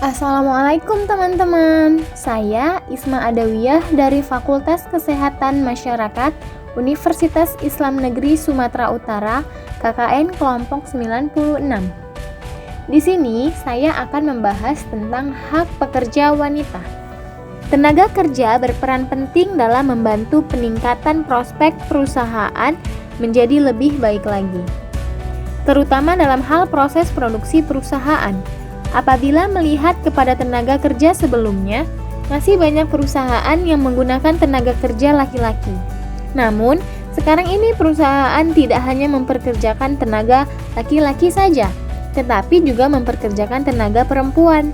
Assalamualaikum teman-teman, saya Isma Adawiyah dari Fakultas Kesehatan Masyarakat Universitas Islam Negeri Sumatera Utara, KKN kelompok 96. Di sini saya akan membahas tentang hak pekerja wanita. Tenaga kerja berperan penting dalam membantu peningkatan prospek perusahaan menjadi lebih baik lagi, terutama dalam hal proses produksi perusahaan. Apabila melihat kepada tenaga kerja sebelumnya, masih banyak perusahaan yang menggunakan tenaga kerja laki-laki. Namun, sekarang ini perusahaan tidak hanya memperkerjakan tenaga laki-laki saja, tetapi juga memperkerjakan tenaga perempuan.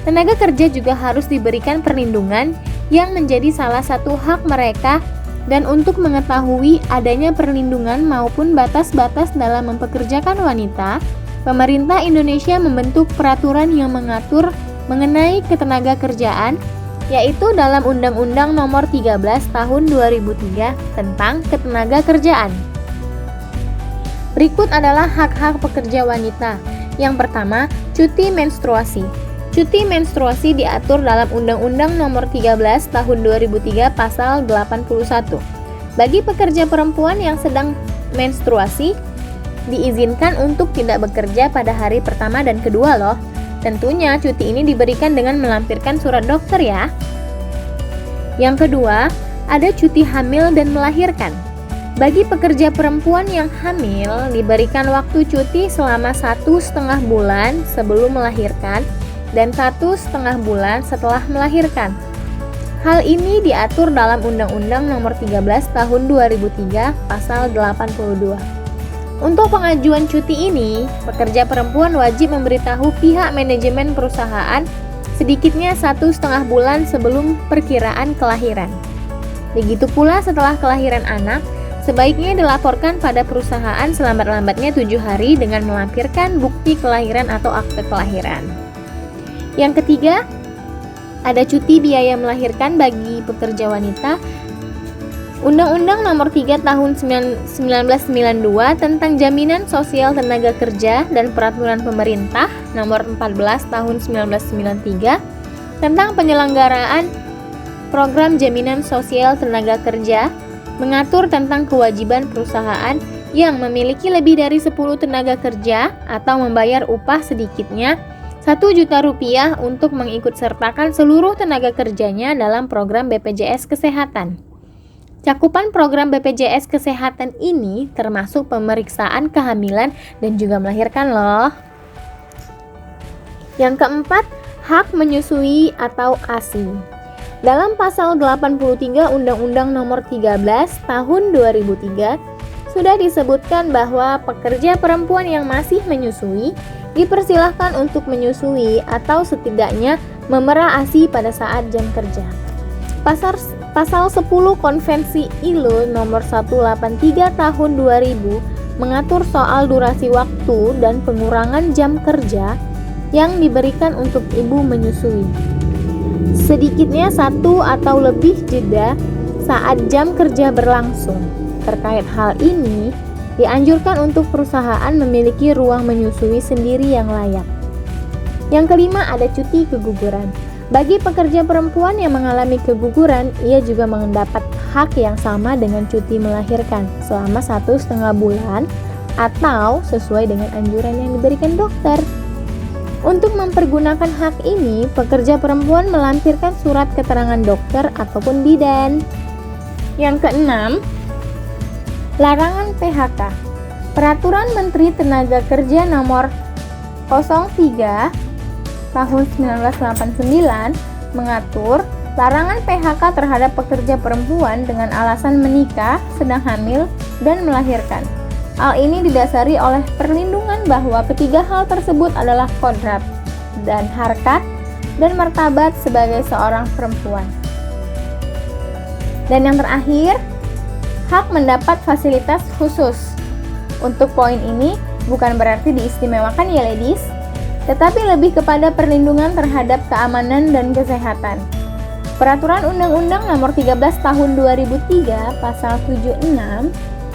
Tenaga kerja juga harus diberikan perlindungan yang menjadi salah satu hak mereka, dan untuk mengetahui adanya perlindungan maupun batas-batas dalam mempekerjakan wanita, pemerintah Indonesia membentuk peraturan yang mengatur mengenai ketenagakerjaan, yaitu dalam Undang-Undang Nomor 13 Tahun 2003 tentang Ketenagakerjaan. Berikut adalah hak-hak pekerja wanita. Yang pertama, cuti menstruasi. Cuti menstruasi diatur dalam Undang-Undang Nomor 13 Tahun 2003 Pasal 81. Bagi pekerja perempuan yang sedang menstruasi, diizinkan untuk tidak bekerja pada hari pertama dan kedua loh. Tentunya cuti ini diberikan dengan melampirkan surat dokter ya. Yang kedua, ada cuti hamil dan melahirkan. Bagi pekerja perempuan yang hamil, diberikan waktu cuti selama 1,5 bulan sebelum melahirkan dan 1,5 bulan setelah melahirkan. Hal ini diatur dalam Undang-Undang Nomor 13 Tahun 2003 Pasal 82. Untuk pengajuan cuti ini, pekerja perempuan wajib memberitahu pihak manajemen perusahaan sedikitnya 1,5 bulan sebelum perkiraan kelahiran. Begitu pula setelah kelahiran anak, sebaiknya dilaporkan pada perusahaan selambat-lambatnya 7 hari dengan melampirkan bukti kelahiran atau akte kelahiran. Yang ketiga, ada cuti biaya melahirkan bagi pekerja wanita. Undang-Undang Nomor 3 Tahun 1992 tentang Jaminan Sosial Tenaga Kerja dan Peraturan Pemerintah Nomor 14 Tahun 1993 tentang penyelenggaraan Program Jaminan Sosial Tenaga Kerja mengatur tentang kewajiban perusahaan yang memiliki lebih dari 10 tenaga kerja atau membayar upah sedikitnya Rp1.000.000 untuk mengikutsertakan seluruh tenaga kerjanya dalam program BPJS Kesehatan. Cakupan program BPJS Kesehatan ini termasuk pemeriksaan kehamilan dan juga melahirkan loh. Yang keempat, hak menyusui atau ASI. Dalam pasal 83 Undang-Undang Nomor 13 Tahun 2003 sudah disebutkan bahwa pekerja perempuan yang masih menyusui dipersilahkan untuk menyusui atau setidaknya memerah ASI pada saat jam kerja. Pasal 10 Konvensi ILO Nomor 183 Tahun 2000 mengatur soal durasi waktu dan pengurangan jam kerja yang diberikan untuk ibu menyusui. Sedikitnya 1 atau lebih jeda saat jam kerja berlangsung. Terkait hal ini, dianjurkan untuk perusahaan memiliki ruang menyusui sendiri yang layak. Yang kelima, ada cuti keguguran. Bagi pekerja perempuan yang mengalami keguguran, ia juga mendapat hak yang sama dengan cuti melahirkan selama 1,5 bulan atau sesuai dengan anjuran yang diberikan dokter. Untuk mempergunakan hak ini, pekerja perempuan melampirkan surat keterangan dokter ataupun bidan. Yang keenam, larangan PHK. Peraturan Menteri Tenaga Kerja Nomor 03 Tahun 1989 mengatur larangan PHK terhadap pekerja perempuan dengan alasan menikah, sedang hamil, dan melahirkan. Hal ini didasari oleh perlindungan bahwa ketiga hal tersebut adalah kodrat dan harkat dan martabat sebagai seorang perempuan. Dan yang terakhir, hak mendapat fasilitas khusus. Untuk poin ini bukan berarti diistimewakan ya ladies, tetapi lebih kepada perlindungan terhadap keamanan dan kesehatan. Peraturan Undang-Undang Nomor 13 Tahun 2003 Pasal 76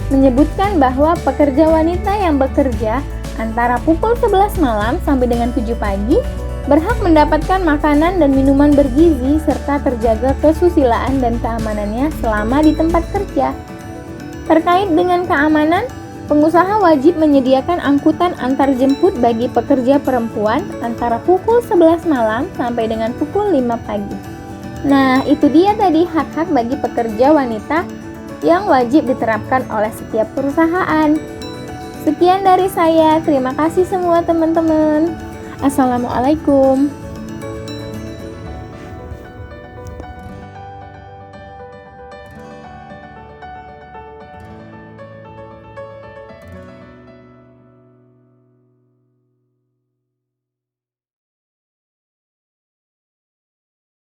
menyebutkan bahwa pekerja wanita yang bekerja antara pukul 11 malam sampai dengan 7 pagi berhak mendapatkan makanan dan minuman bergizi serta terjaga kesusilaan dan keamanannya selama di tempat kerja. Terkait dengan keamanan, pengusaha wajib menyediakan angkutan antar jemput bagi pekerja perempuan antara pukul 11 malam sampai dengan pukul 5 pagi. Nah, itu dia tadi hak-hak bagi pekerja wanita yang wajib diterapkan oleh setiap perusahaan. Sekian dari saya, terima kasih semua teman-teman. Assalamualaikum.